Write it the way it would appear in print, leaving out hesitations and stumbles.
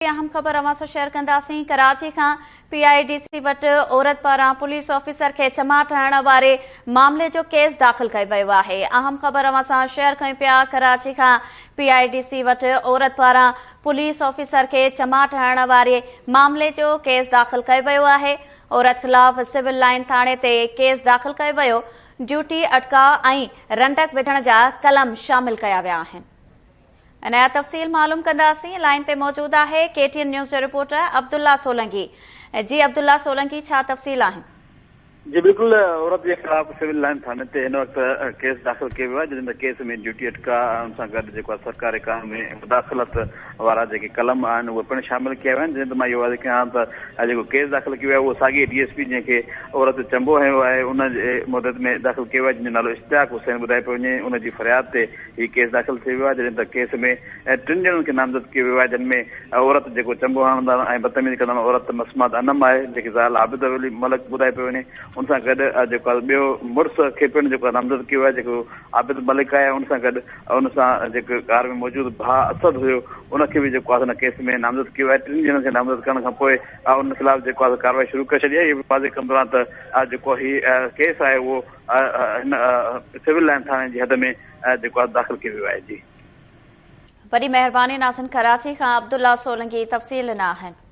अहम ख़बर अवां सां शेयर कंदासीं। कराची खां PIDC वटि औरत पारां पुलिस ऑफिसर खे चमाट हणण वारे मामले जो केस दाख़िल कयो वियो आहे। अहम ख़बर अवां सां शेयर कयूं पिया। कराची खां PIDC वटि औरत पारां पुलिस ऑफिसर खे चमाट हणण वारे मामले जो केस दाख़िल कयो वियो आहे। औरत ख़िलाफ़ सिविल लाइन थाणे ते केस दाख़िल कयो वियो। ड्यूटी अटकाव ऐं रंडक विझण जा कलम शामिल कया विया आहिनि। नया तफ़सील मालूम कंदासीं। लाइन ते मौजूद आहे KTN न्यूज़ जो रिपोर्टर अब्दुल्ला सोलंकी। जी अब्दुल्ला सोलंकी, छा तफ़सील आहिनि? जी बिल्कुल, औरत के खिलाफ सिविल लाइन थाने ते इन वक्त केस दाख़िल किया वियो आहे, जिन केस में ड्यूटी अटका उन सां गॾु जेको सरकारी काम में मुदाख़लत वारा जेके कलम आहिनि उहे पिणु शामिल किया विया आहिनि। जिन मां इहो वाज़े कयां त जेको केस दाख़िल कियो आहे उहो साॻी DSP जंहिंखे औरत चंबो हयो आहे उन जे मदद में दाख़िल कियो आहे, जंहिंजो नालो इश्तियाक हुसैन ॿुधाए पियो वञे। उन जी फरियाद ते हीउ केस दाख़िल थी वियो आहे, जॾहिं त केस में 3 ॼणनि खे नामज़द कयो वियो आहे, जिन में औरत जेको चंबो हणंदड़ ऐं बदतमीज़ी कंदड़ औरत मसमात अनम आहे, जेकी ज़ाल आबिद अली मलिक ॿुधाए पियो वञे। उन सां गॾु जेको ॿियो मुड़ुस खे पिणु जेको नामज़द कयो आहे, जेको आबिद मलिक आहे। उन सां गॾु उन सां जेको कार में मौजूदु भाउ असद हुयो उनखे बि जेको आहे हुन केस में नामज़द कयो आहे। 3 ॼणनि खे नामज़द करण खां पोइ उन ख़िलाफ़ जेको आहे कार्रवाई शुरू करे छॾी आहे। इहो बि वाज़े कंदो आहे त जेको हीउ केस आहे उहो हिन सिविल लाइन थाणे जी हद में जेको आहे दाख़िल कयो वियो आहे। जी वॾी महिरबानी नाज़िन। कराची खां अब्दुल्ला सोलंकी तफ़सील न आहिनि।